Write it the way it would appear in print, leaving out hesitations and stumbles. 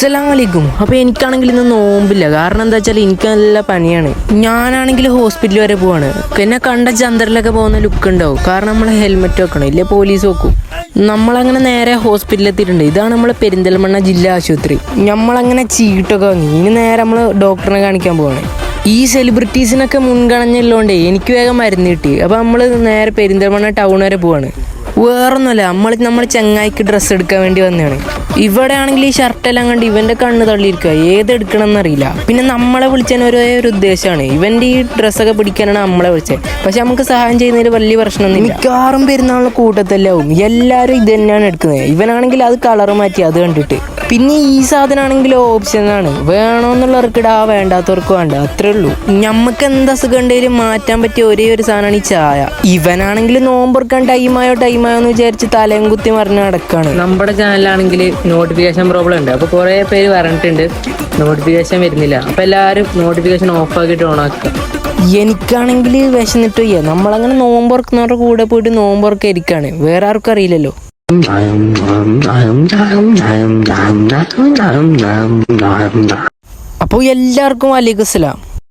അസ്സലാമലൈക്കും. അപ്പോൾ എനിക്കാണെങ്കിൽ ഇന്ന് നോമ്പില്ല. കാരണം എന്താ വെച്ചാൽ എനിക്ക് നല്ല പനിയാണ്. ഞാനാണെങ്കിൽ ഹോസ്പിറ്റൽ വരെ പോവാണ്. എന്നെ കണ്ട ചന്ദ്രനിലൊക്കെ പോകുന്ന ലുക്ക് ഉണ്ടാവും. കാരണം നമ്മൾ ഹെൽമെറ്റ് വെക്കണം, ഇല്ലേ പോലീസ് വെക്കും. നമ്മളങ്ങനെ നേരെ ഹോസ്പിറ്റലിൽ എത്തിയിട്ടുണ്ട്. ഇതാണ് നമ്മൾ പെരിന്തൽമണ്ണ ജില്ലാ ആശുപത്രി. നമ്മളങ്ങനെ ചീട്ടൊക്കെ വാങ്ങി. ഇനി നേരെ നമ്മൾ ഡോക്ടറിനെ കാണിക്കാൻ പോവാണ്. ഈ സെലിബ്രിറ്റീസിനൊക്കെ മുൻഗണനയുള്ളതുകൊണ്ടേ എനിക്ക് വേഗം മരുന്ന് കിട്ടി. അപ്പോൾ നമ്മൾ നേരെ പെരിന്തൽമണ്ണ ടൗൺ വരെ പോവാണ്. വേറൊന്നുമല്ല, നമ്മൾ ചങ്ങായിക്ക് ഡ്രസ്സ് എടുക്കാൻ വേണ്ടി വന്നതാണ്. ഇവിടെ ആണെങ്കിൽ ഈ ഷർട്ടെല്ലാം കണ്ട് ഇവൻ്റെ കണ്ണ് തള്ളിയിരിക്കുക, ഏതെടുക്കണം എന്നറിയില്ല. പിന്നെ നമ്മളെ വിളിച്ചതിന് ഒരേ ഒരു ഉദ്ദേശമാണ്, ഇവൻ്റെ ഈ ഡ്രസ്സൊക്കെ പിടിക്കാനാണ് നമ്മളെ വിളിച്ചത്. പക്ഷെ നമുക്ക് സഹായം ചെയ്യുന്നതിൽ വലിയ പ്രശ്നമൊന്നുമില്ല. മിക്കവാറും പെരുന്നാളിന് കൂട്ടത്തെല്ലാവും എല്ലാവരും ഇത് തന്നെയാണ് എടുക്കുന്നത്. ഇവനാണെങ്കിൽ അത് കളറ് മാറ്റി അത് കണ്ടിട്ട്. പിന്നെ ഈ സാധനമാണെങ്കിൽ ഓപ്ഷനാണ്, വേണമെന്നുള്ളവർക്ക് ഇടാ, വേണ്ടാത്തവർക്ക് വേണ്ട, അത്രേ ഉള്ളൂ. നമുക്ക് എന്ത് അസുഖം ഉണ്ടെങ്കിലും മാറ്റാൻ പറ്റിയ ഒരേ ഒരു സാധനമാണ് ഈ ചായ. ഇവനാണെങ്കിൽ നോമ്പെടുക്കാൻ ടൈമായോ എന്ന് വിചാരിച്ച് തലയും കുത്തി മറിഞ്ഞ് നടക്കാണ്. നമ്മുടെ ചാനലാണെങ്കിൽ നോട്ടിഫിക്കേഷൻ പ്രോബ്ലം ഉണ്ട്. അപ്പോൾ കുറേ പേര് പറഞ്ഞിട്ടുണ്ട് നോട്ടിഫിക്കേഷൻ വരുന്നില്ല. അപ്പോൾ എല്ലാവരും നോട്ടിഫിക്കേഷൻ ഓഫാക്കിയിട്ട് ഓണാക്കുക. എനിക്കാണെങ്കിൽ വിശന്നിട്ട് വയ്യ. നമ്മളങ്ങനെ നോമ്പുറക്കുന്നവരുടെ കൂടെ പോയിട്ട് നോമ്പുറക്കം ഇരിക്കുകയാണ്. വേറെ ആർക്കും അറിയില്ലല്ലോ. അപ്പോൾ എല്ലാവർക്കും വലൈക്കും അസ്സലാം.